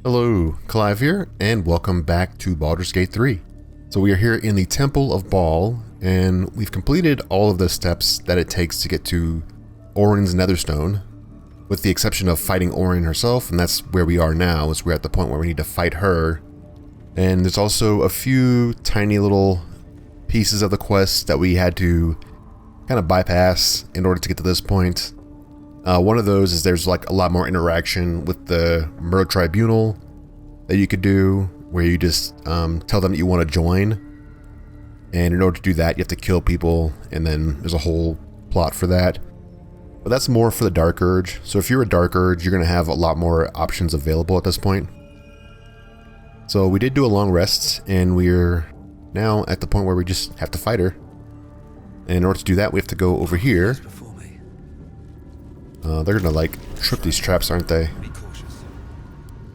Hello, Clive here, and welcome back to Baldur's Gate 3. So we are here in the Temple of Bhaal, and we've completed all of the steps that it takes to get to Orin's Netherstone, with the exception of fighting Orin herself, and that's where we are now, is we're at the point where we need to fight her. And there's also a few tiny little pieces of the quest that we had to kind of bypass in order to get to this point. One of those is there's like a lot more interaction with the Murder Tribunal that you could do, where you just tell them that you want to join, and in order to do that you have to kill people, and then there's a whole plot for that. But that's more for the Dark Urge, so if you're a Dark Urge you're going to have a lot more options available at this point. So we did do a long rest, and we're now at the point where we just have to fight her. And in order to do that we have to go over here. They're gonna like trip these traps, aren't they?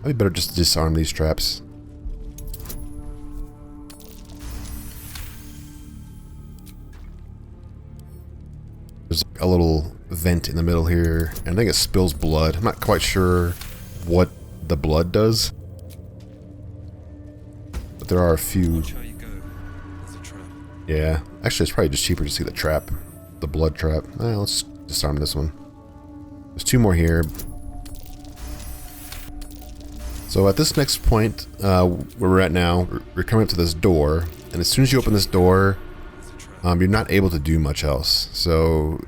I'd better just disarm these traps. There's a little vent in the middle here, and I think it spills blood. I'm not quite sure what the blood does, but there are a few. Yeah, actually it's probably just cheaper to see the trap, the blood trap. Let's disarm this one. There's two more here. So at this next point, where we're at now, we're coming up to this door, and as soon as you open this door, you're not able to do much else. So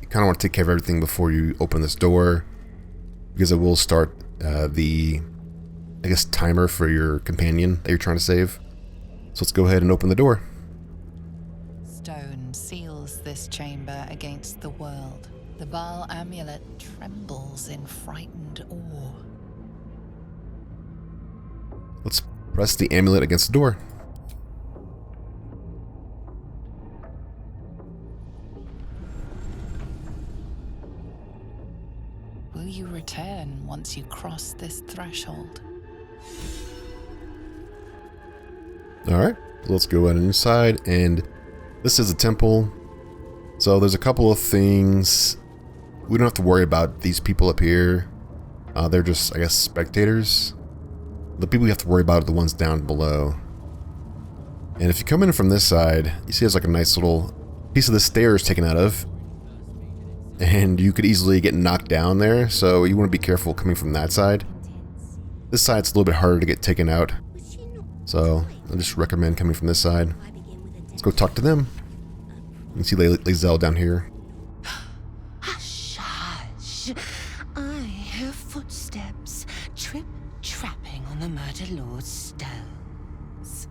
you kind of want to take care of everything before you open this door, because it will start the, I guess, timer for your companion that you're trying to save. So let's go ahead and open the door. Stone seals this chamber against the world. The Bhaal amulet trembles in frightened awe. Let's press the amulet against the door. Will you return once you cross this threshold? Alright, let's go ahead inside, and this is a temple. So there's a couple of things. We don't have to worry about these people up here. They're just, I guess, spectators. The people you have to worry about are the ones down below. And if you come in from this side, you see there's like a nice little piece of the stairs taken out of. And you could easily get knocked down there, so you want to be careful coming from that side. This side's a little bit harder to get taken out. So I just recommend coming from this side. Let's go talk to them. You can see Lae'zel down here. I hear footsteps trip-trapping on the Murder Lord's stones.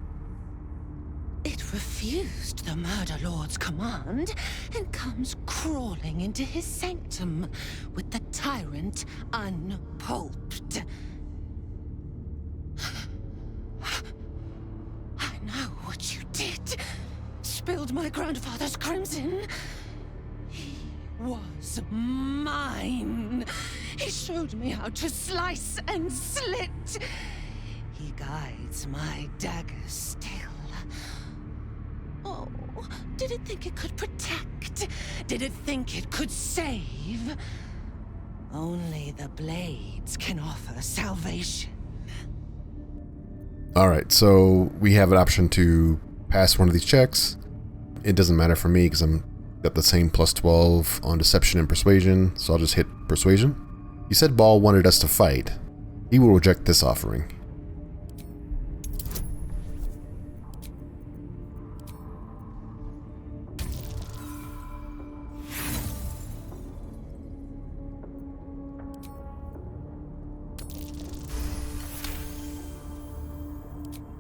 It refused the Murder Lord's command and comes crawling into his sanctum with the tyrant unpulped. I know what you did. Spilled my grandfather's crimson. Was mine. He showed me how to slice and slit. He guides my dagger still. Oh, did it think it could protect? Did it think it could save? Only the blades can offer salvation. Alright, so we have an option to pass one of these checks. It doesn't matter for me because I'm got the same plus 12 on deception and persuasion, so I'll just hit persuasion. You said Bhaal wanted us to fight. He will reject this offering.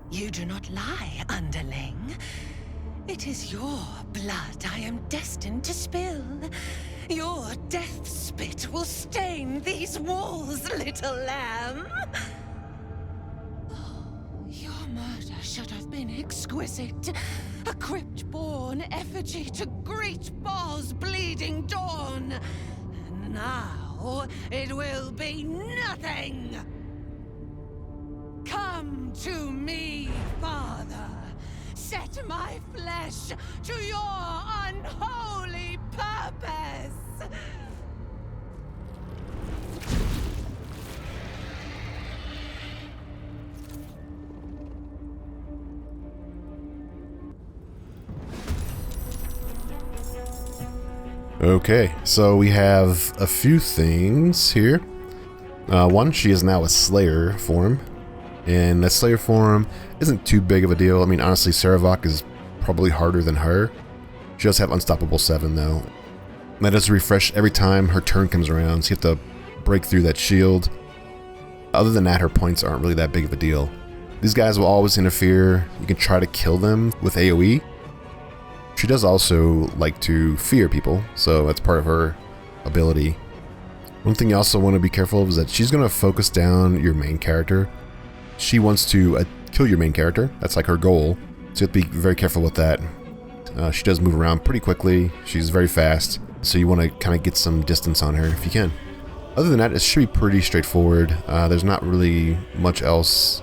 You do not lie, underling. It is your blood I am destined to spill. Your death spit will stain these walls, little lamb. Oh, your murder should have been exquisite. A crypt-born effigy to greet Bhaal's bleeding dawn. And now it will be nothing. Come to me, Father. Set my flesh to your unholy purpose! Okay, so we have a few things here. One, she is now a Slayer form, and that Slayer form isn't too big of a deal. I mean, honestly, Saravok is probably harder than her. She does have Unstoppable 7, though. And that does refresh every time her turn comes around, so you have to break through that shield. Other than that, her points aren't really that big of a deal. These guys will always interfere. You can try to kill them with AoE. She does also like to fear people, so that's part of her ability. One thing you also want to be careful of is that she's going to focus down your main character. She wants to kill your main character. That's like her goal, so you have to be very careful with that. She does move around pretty quickly. She's very fast, so you want to kind of get some distance on her if you can. Other than that, it should be pretty straightforward. There's not really much else.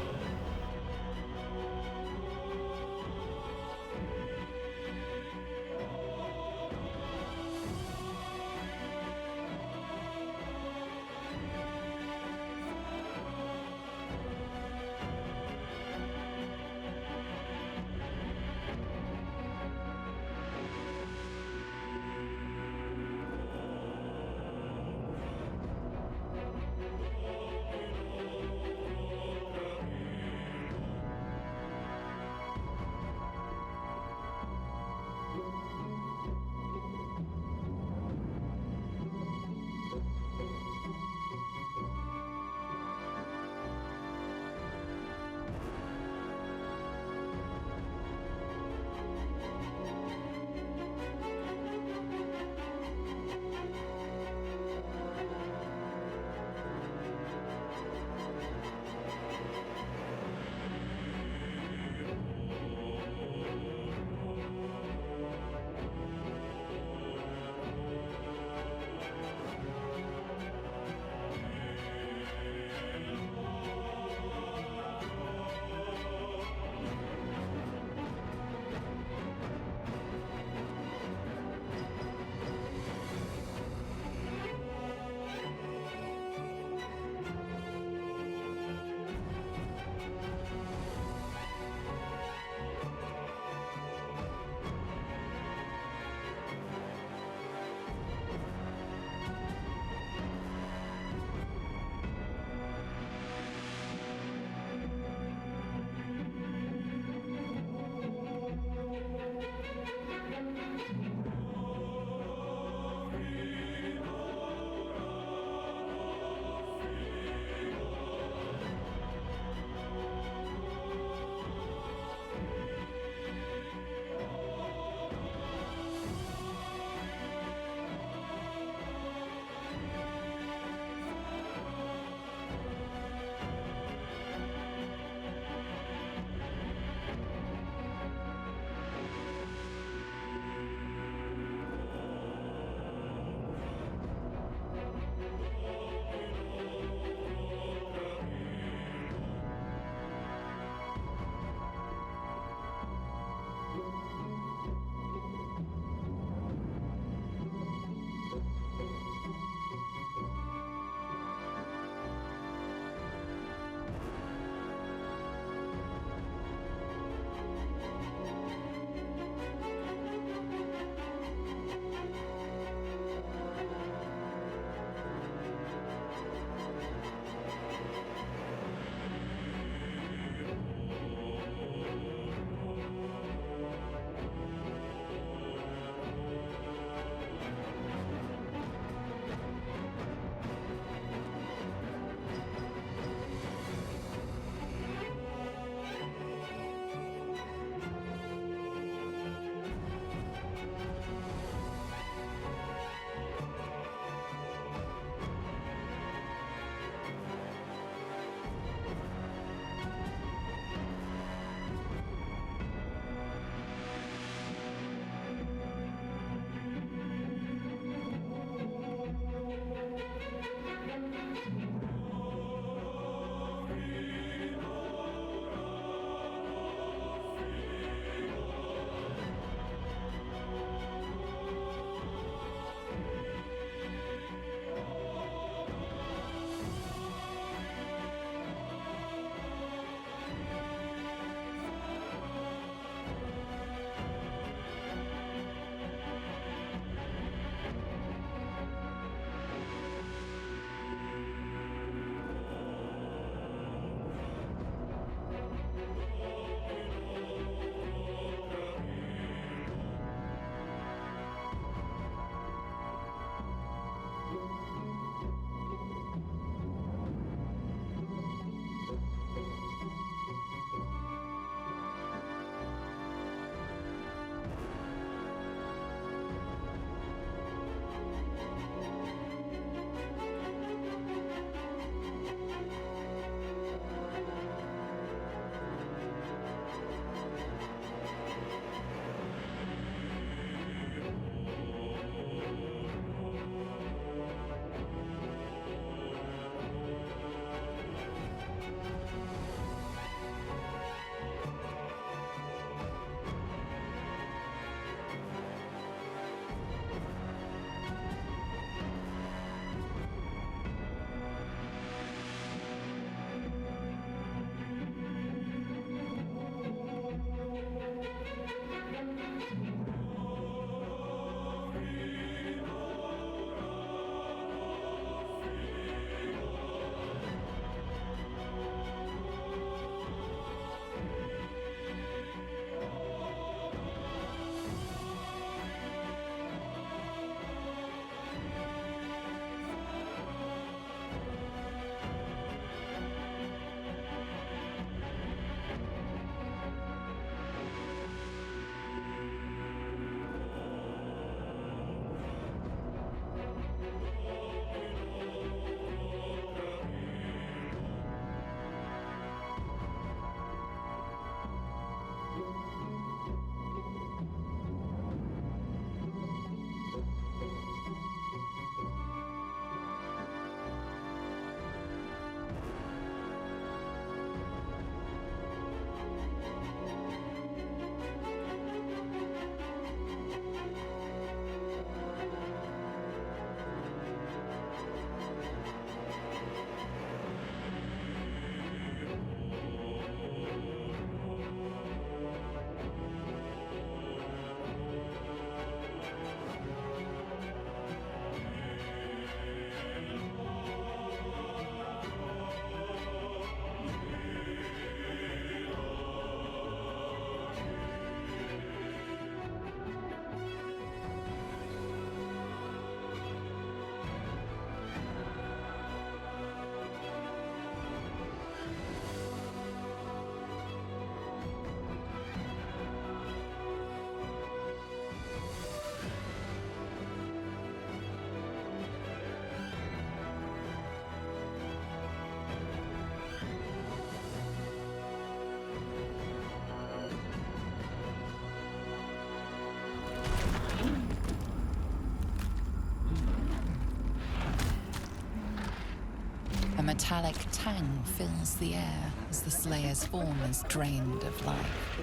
metallic tang fills the air as the Slayer's form is drained of life.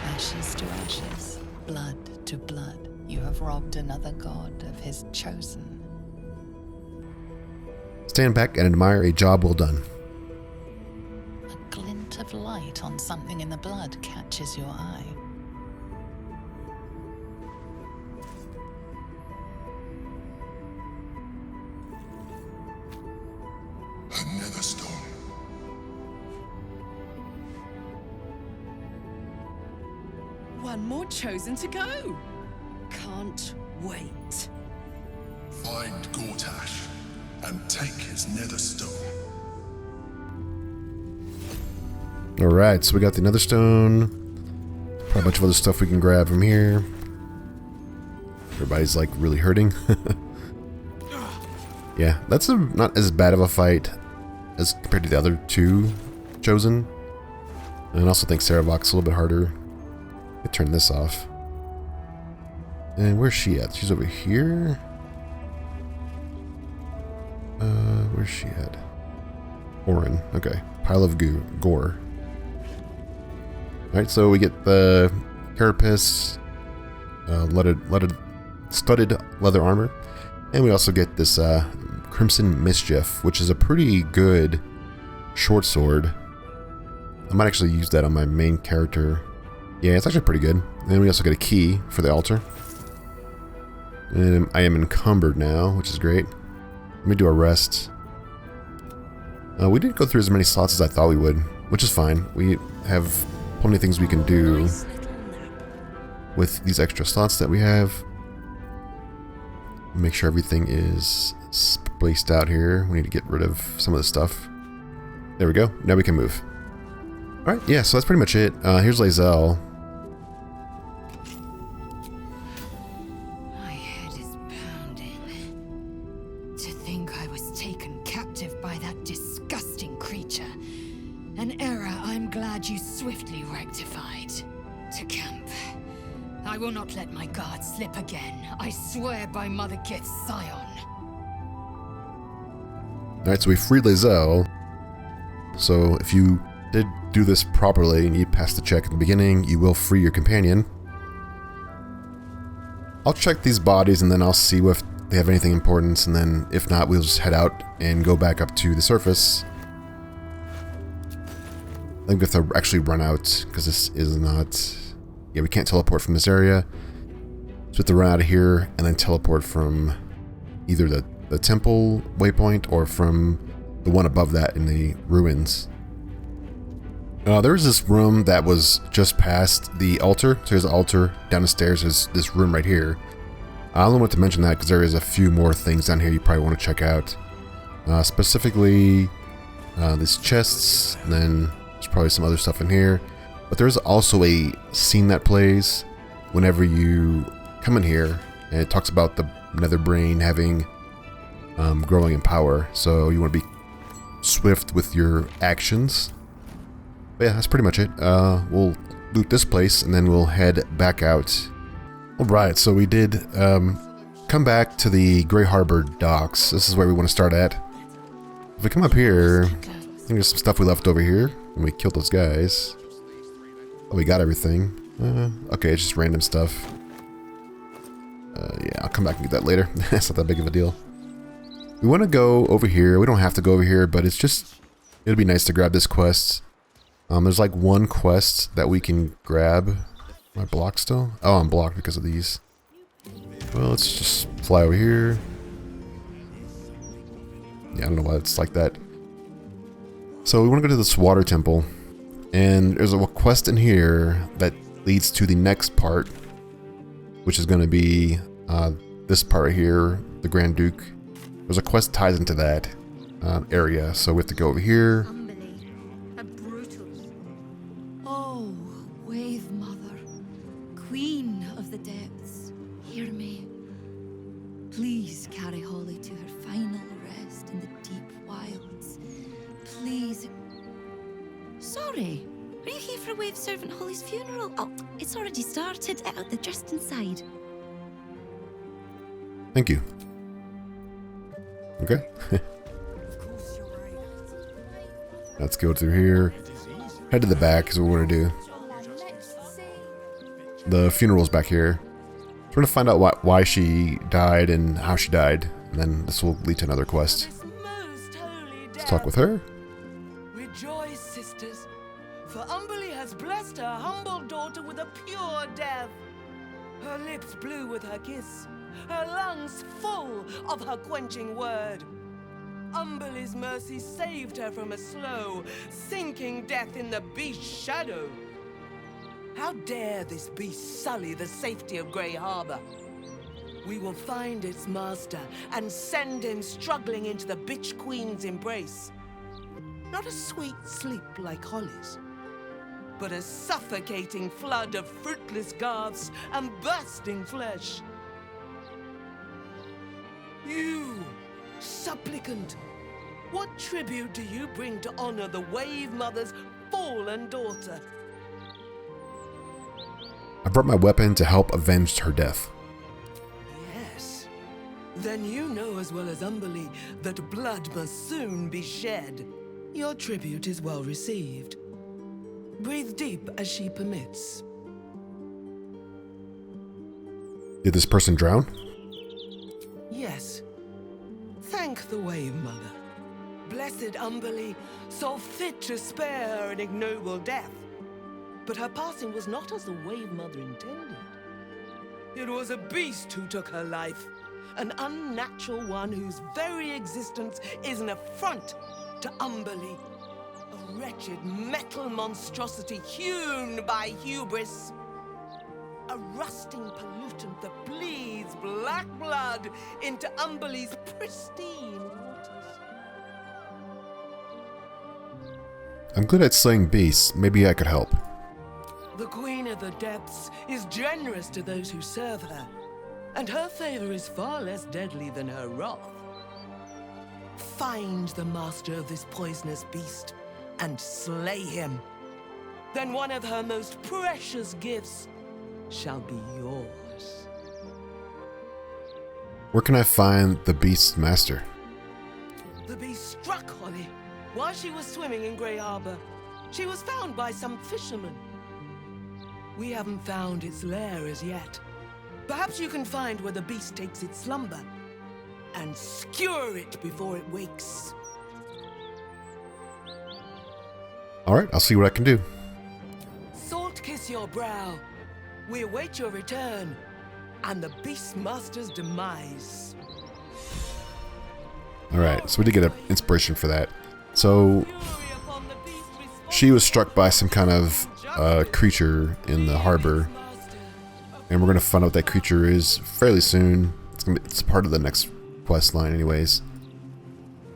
Ashes to ashes, blood to blood, you have robbed another god of his chosen. Stand back and admire a job well done. A glint of light on something in the blood catches your eye. Another stone. One more chosen to go. Can't wait. Find Gortash and take his nether stone. Alright, so we got the nether stone. Probably a bunch of other stuff we can grab from here. Everybody's like really hurting. Yeah, that's not as bad of a fight as compared to the other two chosen. And I also think Saravok's a little bit harder. I turn this off. And where's she at? She's over here. Where's she at? Orin. Okay. Pile of gore. Alright, so we get the carapace, studded leather armor. And we also get this Crimson Mischief, which is a pretty good short sword. I might actually use that on my main character. Yeah, it's actually pretty good. And then we also get a key for the altar. And I am encumbered now, which is great. Let me do a rest. We didn't go through as many slots as I thought we would, which is fine. We have plenty of things we can do with these extra slots that we have. Make sure everything is spaced out here. We need to get rid of some of the stuff. There we go. Now we can move. Alright, yeah, so that's pretty much it. Here's Lae'zel. My head is pounding. To think I was taken captive by that disgusting creature. An error I'm glad you swiftly rectified. To camp. I will not let my guard slip again. I swear by Mother Gith's Scion. Alright, so we freed Lae'zel. So if you did do this properly and you passed the check at the beginning, you will free your companion. I'll check these bodies and then I'll see if they have anything important, and then if not, we'll just head out and go back up to the surface. I think we have to actually run out because this is not... Yeah, we can't teleport from this area. So we have to run out of here and then teleport from either the temple waypoint or from the one above that in the ruins. There was this room that was just past the altar. So there's an altar. Down the stairs is this room right here. I only want to mention that because there is a few more things down here you probably want to check out. Specifically, these chests, and then there's probably some other stuff in here. But there's also a scene that plays whenever you come in here, and it talks about the nether brain having growing in power. So you want to be swift with your actions. But yeah, that's pretty much it. We'll loot this place and then we'll head back out. Alright, so we did come back to the Grey Harbor docks. This is where we want to start at. If we come up here, I think there's some stuff we left over here when we killed those guys. Oh, we got everything. Okay, it's just random stuff. Yeah, I'll come back and get that later. It's not that big of a deal. We want to go over here. We don't have to go over here, but it's just... It'd be nice to grab this quest. There's like one quest that we can grab. Am I blocked still? Oh, I'm blocked because of these. Well, let's just fly over here. Yeah, I don't know why it's like that. So we want to go to this water temple. And there's a quest in here that leads to the next part, which is going to be this part right here, the Grand Duke. There's a quest ties into that area, so we have to go over here. A brutal. Oh, Wave Mother, Queen of the Depths, hear me. Please carry Holly to her final rest in the deep wilds. Please. Sorry, are you here for Wave Servant Holly's funeral? Oh, it's already started. They're just inside. Thank you. Okay. Of course you're right. Let's go through here. Head to the back is what we're going to do. The funeral's back here. We're going to find out why she died and how she died. And then this will lead to another quest. Let's talk with her. Rejoice, sisters, for Umberly has blessed her humble daughter with a pure death. Her lips blue with her kiss, her lungs full of her quenching word. Umberly's mercy saved her from a slow, sinking death in the beast's shadow. How dare this beast sully the safety of Grey Harbor? We will find its master and send him struggling into the bitch queen's embrace. Not a sweet sleep like Holly's, but a suffocating flood of fruitless garths and bursting flesh. You, supplicant, what tribute do you bring to honor the Wave Mother's fallen daughter? I brought my weapon to help avenge her death. Yes. Then you know as well as Umberly that blood must soon be shed. Your tribute is well received. Breathe deep as she permits. Did this person drown? Yes. Thank the Wave Mother. Blessed Umberly saw fit to spare her an ignoble death. But her passing was not as the Wave Mother intended. It was a beast who took her life. An unnatural one whose very existence is an affront to Umberly. A wretched metal monstrosity hewn by hubris. A rusting pollutant that bleeds black blood into Umberly's pristine waters. I'm good at slaying beasts. Maybe I could help. The Queen of the Depths is generous to those who serve her, and her favor is far less deadly than her wrath. Find the master of this poisonous beast and slay him. Then one of her most precious gifts shall be yours. Where can I find the beast's master? The beast struck Holly while she was swimming in Grey Harbor. She was found by some fishermen. We haven't found its lair as yet. Perhaps you can find where the beast takes its slumber and skewer it before it wakes. Alright, I'll see what I can do. Salt kiss your brow. We await your return and the beast master's demise. Alright, so we did get an inspiration for that. So, she was struck by some kind of creature in the harbor. And we're going to find out what that creature is fairly soon. It's part of the next quest line anyways.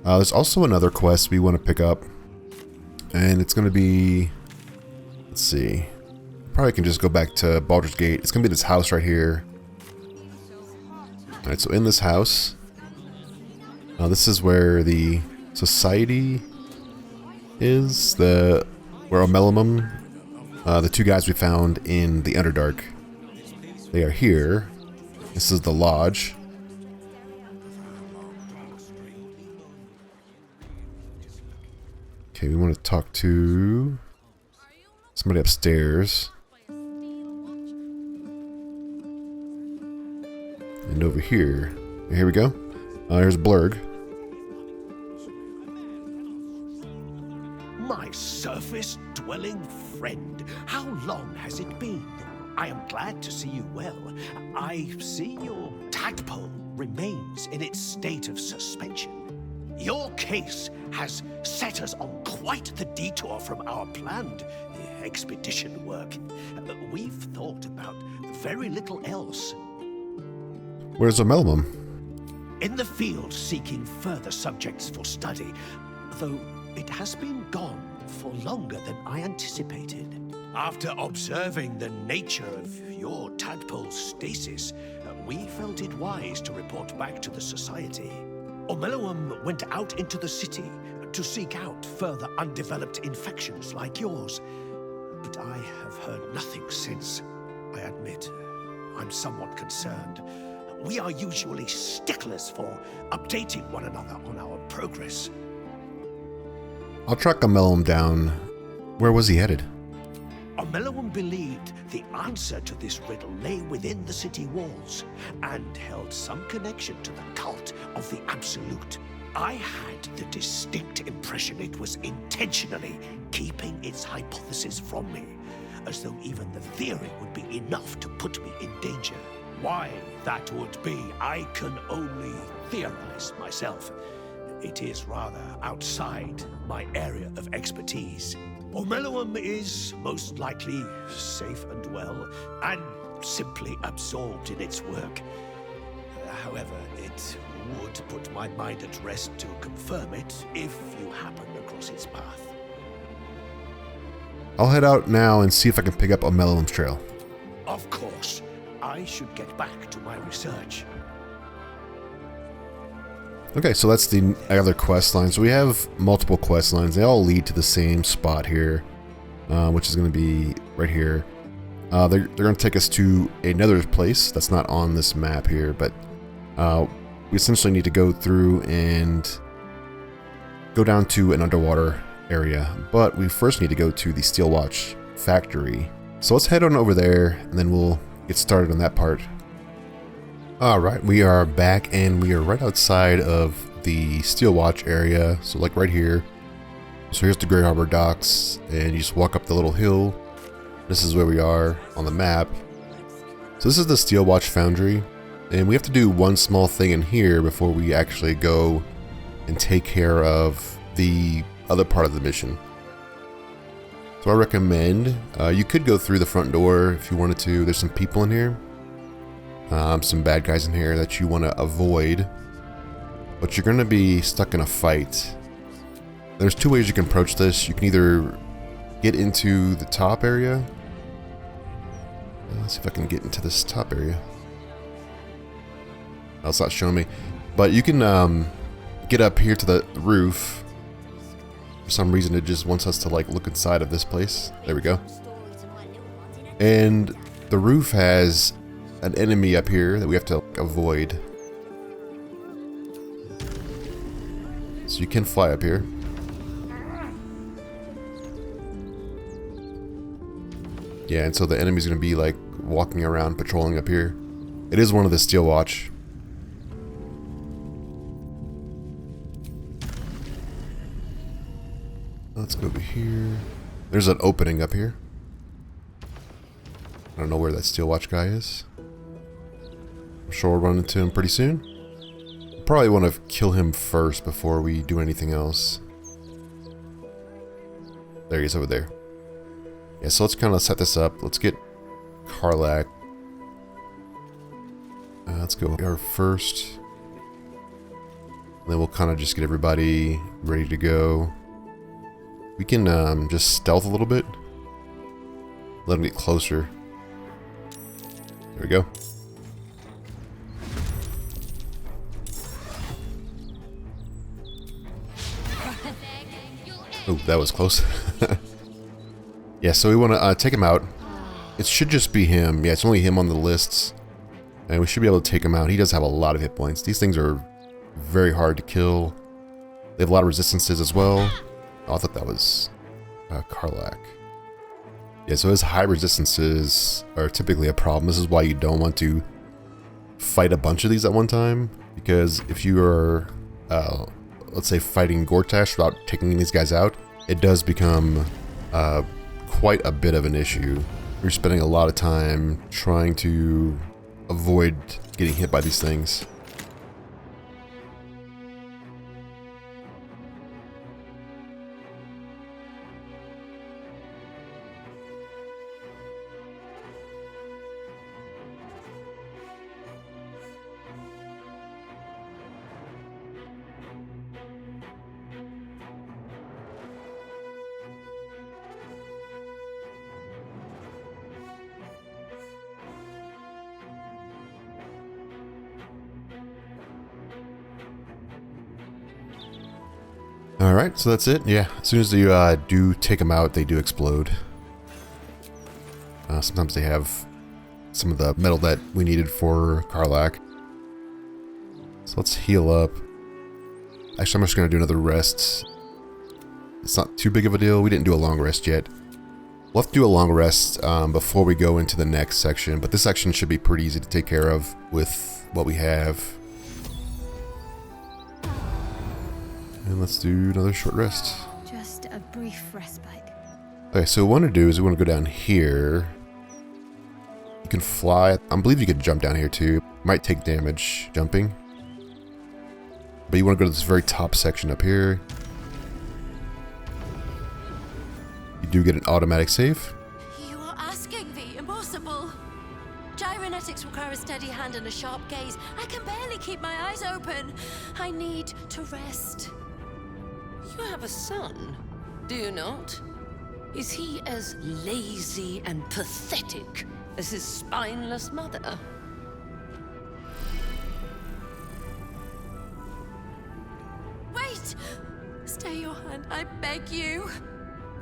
There's also another quest we want to pick up. And it's going to be... Let's see. Probably can just go back to Baldur's Gate. It's going to be this house right here. Alright, so in this house... this is where the society is. Where Omeluum, the two guys we found in the Underdark. They are here. This is the lodge. Okay, we want to talk to somebody upstairs. And over here. Here we go. Here's Blurg. My surface-dwelling friend, how long has it been? I am glad to see you well. I see your tadpole remains in its state of suspension. Your case has set us on quite the detour from our planned expedition work. We've thought about very little else. Where's Omeluum? In the field seeking further subjects for study, though it has been gone for longer than I anticipated. After observing the nature of your tadpole's stasis, we felt it wise to report back to the Society. Omeluum went out into the city to seek out further undeveloped infections like yours. But I have heard nothing since. I admit, I'm somewhat concerned. We are usually sticklers for updating one another on our progress. I'll track Omeluum down. Where was he headed? Omeluum believed the answer to this riddle lay within the city walls and held some connection to the cult of the Absolute. I had the distinct impression it was intentionally keeping its hypothesis from me, as though even the theory would be enough to put me in danger. Why that would be, I can only theorize myself. It is rather outside my area of expertise. Omeluum is most likely safe and well, and simply absorbed in its work. However, it would put my mind at rest to confirm it if you happen across its path. I'll head out now and see if I can pick up Omeluum's trail. Of course, I should get back to my research. Okay, so that's the other quest line. So we have multiple quest lines. They all lead to the same spot here, which is going to be right here. They're going to take us to another place that's not on this map here, but we essentially need to go through and go down to an underwater area. But we first need to go to the Steelwatch Factory. So let's head on over there, and then we'll get started on that part. Alright, we are back, and we are right outside of the Steelwatch area, so like right here. So here's the Great Harbor Docks, and you just walk up the little hill. This is where we are on the map. So this is the Steelwatch Foundry, and we have to do one small thing in here before we actually go and take care of the other part of the mission. So I recommend, you could go through the front door if you wanted to. There's some people in here. Some bad guys in here that you want to avoid, but you're going to be stuck in a fight. There's two ways you can approach this. You can either get into the top area. Let's see if I can get into this top area. Oh, it's not showing me, but you can get up here to the roof. For some reason it just wants us to like look inside of this place. There we go. And the roof has an enemy up here that we have to avoid. So you can fly up here. Yeah, and so the enemy's gonna be like walking around patrolling up here. It is one of the Steelwatch. Let's go over here. There's an opening up here. I don't know where that Steelwatch guy is. I'm sure we'll run into him pretty soon. Probably want to kill him first before we do anything else. There he is over there. Yeah, so let's kind of set this up. Let's get Karlach. Let's go our first. And then we'll kind of just get everybody ready to go. We can just stealth a little bit. Let him get closer. There we go. Oh, that was close. Yeah, so we want to take him out. It should just be him. Yeah, it's only him on the lists. And we should be able to take him out. He does have a lot of hit points. These things are very hard to kill. They have a lot of resistances as well. Oh, I thought that was Karlach. Yeah, so his high resistances are typically a problem. This is why you don't want to fight a bunch of these at one time. Because if you are, let's say, fighting Gortash without taking these guys out, it does become quite a bit of an issue. You're spending a lot of time trying to avoid getting hit by these things. Alright, so that's it. Yeah, as soon as you do take them out, they do explode. Sometimes they have some of the metal that we needed for Karlach. So let's heal up. Actually, I'm just going to do another rest. It's not too big of a deal. We didn't do a long rest yet. We'll have to do a long rest before we go into the next section, but this section should be pretty easy to take care of with what we have. And let's do another short rest. Just a brief respite. Okay, so what we want to do is we want to go down here. You can fly. I believe you could jump down here too. Might take damage jumping. But you want to go to this very top section up here. You do get an automatic save. You are asking the impossible. Gyrometics require a steady hand and a sharp gaze. I can barely keep my eyes open. I need to rest. You have a son, do you not? Is he as lazy and pathetic as his spineless mother? Wait! Stay your hand, I beg you.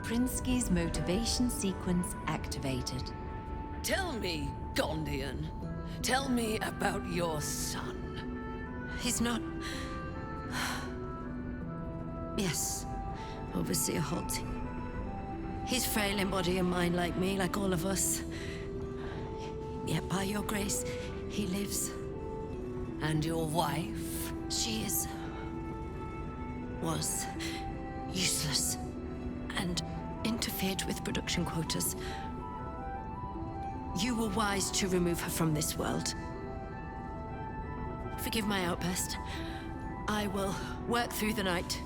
Prinsky's motivation sequence activated. Tell me, Gondian. Tell me about your son. He's not... Yes, Overseer Holt. He's frail in body and mind like me, like all of us. Yet by your grace, he lives. And your wife? She was useless and interfered with production quotas. You were wise to remove her from this world. Forgive my outburst. I will work through the night.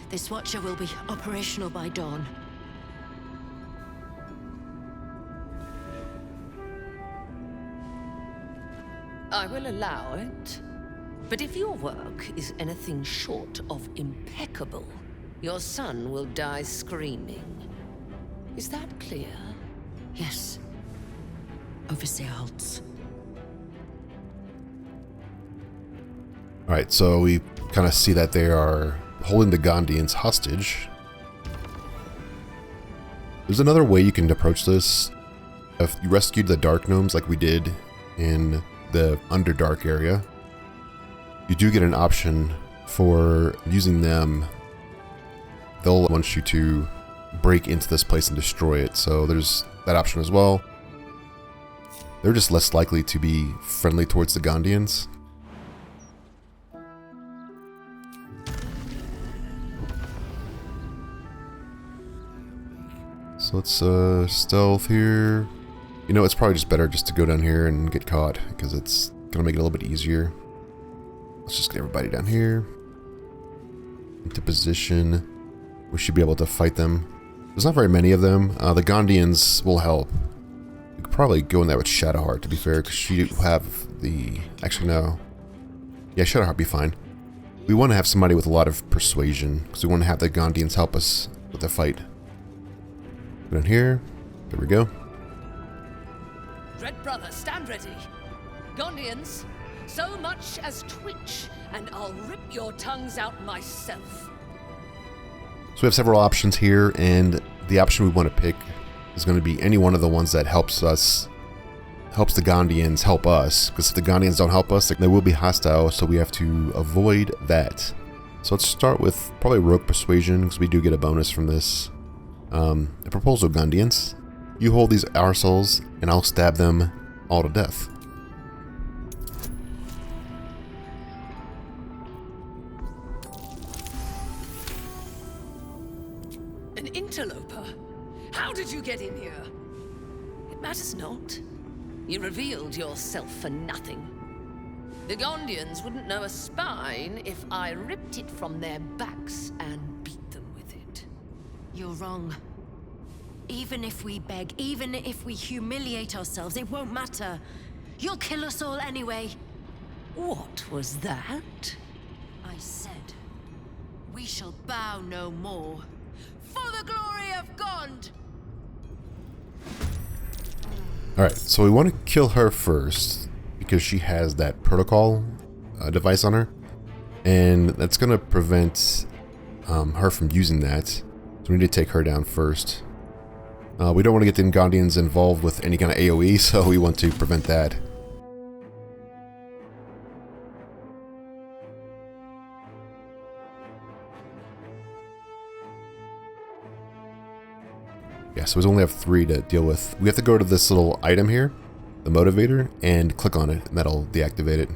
This Watcher will be operational by dawn. I will allow it. But if your work is anything short of impeccable, your son will die screaming. Is that clear? Yes. Overseer Holtz. Alright, so we kind of see that they are holding the Gondians hostage. There's another way you can approach this. If you rescued the Dark Gnomes like we did in the Underdark area, you do get an option for using them. They'll want you to break into this place and destroy it, so there's that option as well. They're just less likely to be friendly towards the Gondians. So let's stealth here. You know, it's probably just better just to go down here and get caught, because it's gonna make it a little bit easier. Let's just get everybody down here into position. We should be able to fight them. There's not very many of them. The Gondians will help. We could probably go in there with Shadowheart, to be fair, because she will have the... Actually, no. Yeah, Shadowheart would be fine. We want to have somebody with a lot of persuasion, because we want to have the Gondians help us with the fight. Go down here. There we go. Red brother, stand ready. Gondians, so much as twitch, and I'll rip your tongues out myself. So we have several options here, and the option we want to pick is going to be any one of the ones that helps the Gondians help us, because if the Gondians don't help us, they will be hostile, so we have to avoid that. So let's start with probably Rogue Persuasion, because we do get a bonus from this. A proposal, Gondians. You hold these arseholes, and I'll stab them all to death. An interloper? How did you get in here? It matters not. You revealed yourself for nothing. The Gondians wouldn't know a spine if I ripped it from their backs and beat them with it. You're wrong. Even if we beg, even if we humiliate ourselves, it won't matter. You'll kill us all anyway. What was that? I said, we shall bow no more. For the glory of Gond! Alright, so we want to kill her first, because she has that protocol device on her, and that's going to prevent her from using that. So we need to take her down first. We don't want to get the Gondians involved with any kind of AoE, so we want to prevent that. Yeah, so we only have 3 to deal with. We have to go to this little item here, the motivator, and click on it, and that'll deactivate it.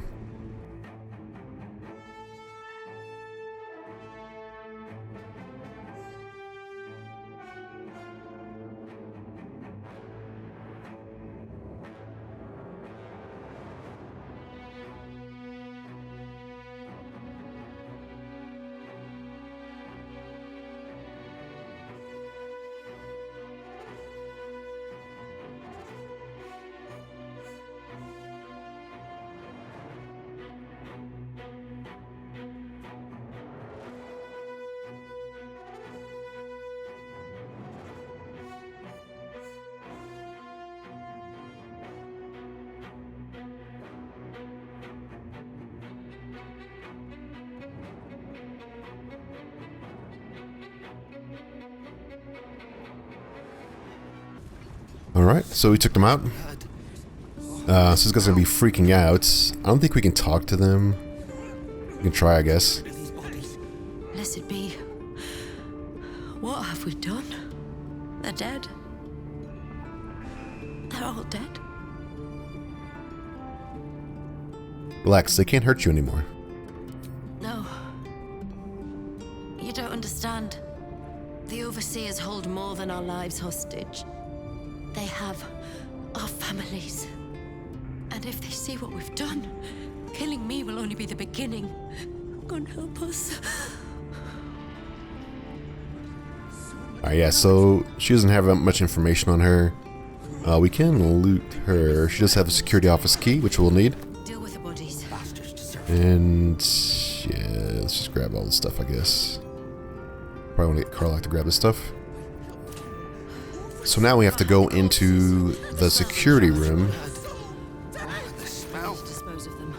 Alright, so we took them out. So this guy's gonna be freaking out. I don't think we can talk to them. We can try, I guess. Blessed be. What have we done? They're dead. They're all dead. Relax, they can't hurt you anymore. No. You don't understand. The Overseers hold more than our lives hostage. They have our families. And if they see what we've done, killing me will only be the beginning. God help us. Alright, yeah, so she doesn't have much information on her. We can loot her. She does have a security office key, which we'll need. Deal with the bodies. And yeah, let's just grab all this stuff, I guess. Probably want to get Karlach to grab this stuff. So now we have to go into the security room. Dispose of them.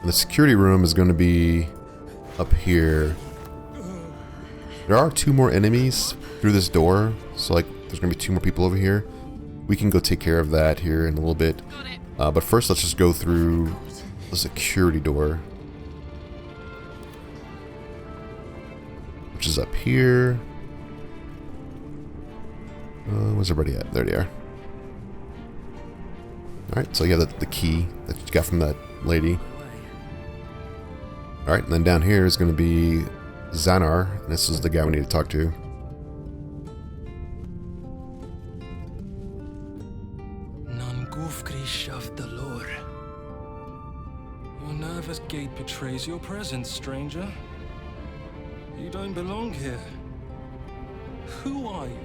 And the security room is going to be up here. There are 2 more enemies through this door. So like, there's going to be 2 more people over here. We can go take care of that here in a little bit. But first, let's just go through the security door, which is up here. Where's everybody at? There they are. Alright, so yeah, the key that you got from that lady. Alright, and then down here is going to be Xanar, and this is the guy we need to talk to. Your nervous gait betrays your presence, stranger. You don't belong here. Who are you?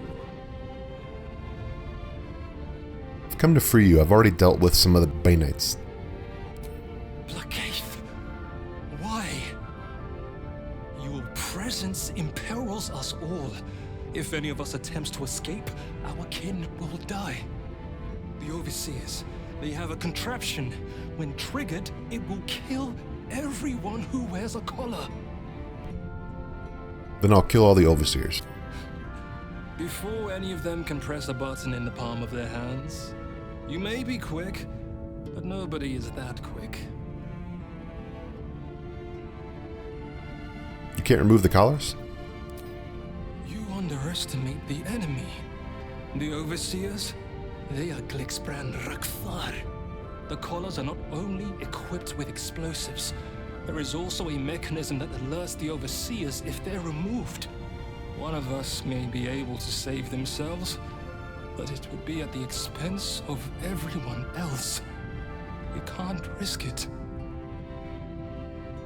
I've come to free you. I've already dealt with some of the Bay Knights. Why? Your presence imperils us all. If any of us attempts to escape, our kin will die. The Overseers, they have a contraption. When triggered, it will kill everyone who wears a collar. Then I'll kill all the Overseers. Before any of them can press a button in the palm of their hands, you may be quick, but nobody is that quick. You can't remove the collars? You underestimate the enemy. The Overseers, they are Glixbrand Rakfar. The collars are not only equipped with explosives, there is also a mechanism that alerts the Overseers if they're removed. One of us may be able to save themselves, but it would be at the expense of everyone else. You can't risk it.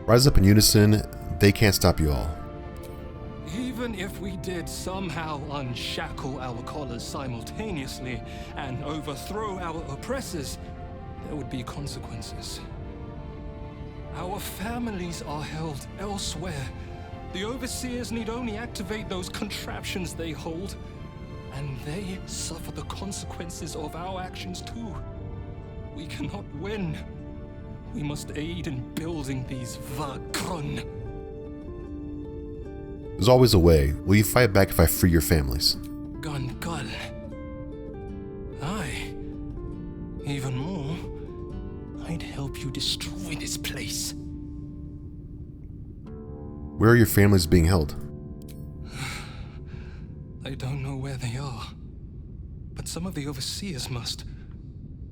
Rise up in unison. They can't stop you all. Even if we did somehow unshackle our collars simultaneously and overthrow our oppressors, there would be consequences. Our families are held elsewhere. The Overseers need only activate those contraptions they hold, and they suffer the consequences of our actions too. We cannot win. We must aid in building these Vakron. There's always a way. Will you fight back if I free your families? Gungal. Aye. Even more, I'd help you destroy this place. Where are your families being held? I don't know where they are. but some of the overseers must.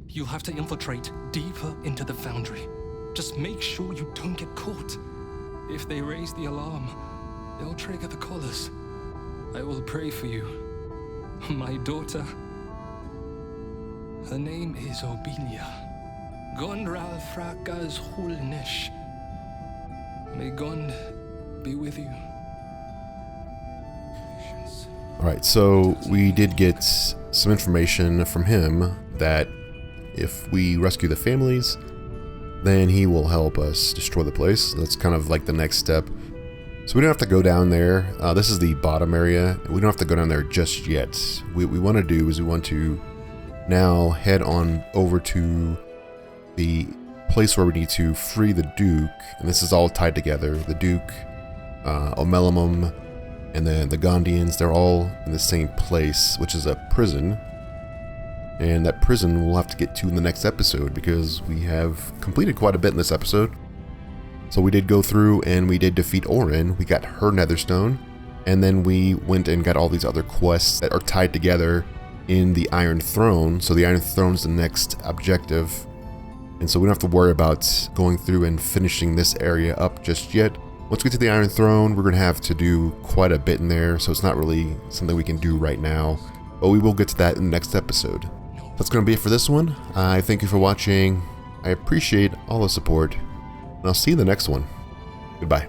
You'll have to infiltrate deeper into the foundry. Just make sure you don't get caught. If they raise the alarm, they'll trigger the collars. I will pray for you. My daughter. Her name is Obelia. Gondral Frakas Hulnish. May Gond be with you. Alright, so we did get some information from him that if we rescue the families, then he will help us destroy the place. That's kind of like the next step. So we don't have to go down there. This is the bottom area. We don't have to go down there just yet. What we want to do is we want to now head on over to the place where we need to free the Duke. And this is all tied together. The Duke, Omeluum, and then the Gondians, they're all in the same place, which is a prison. And that prison we'll have to get to in the next episode because we have completed quite a bit in this episode. So we did go through and we did defeat Orin. We got her Netherstone. And then we went and got all these other quests that are tied together in the Iron Throne. So the Iron Throne is the next objective. And so we don't have to worry about going through and finishing this area up just yet. Once we get to the Iron Throne, we're going to have to do quite a bit in there, so it's not really something we can do right now. But we will get to that in the next episode. That's going to be it for this one. I thank you for watching. I appreciate all the support. And I'll see you in the next one. Goodbye.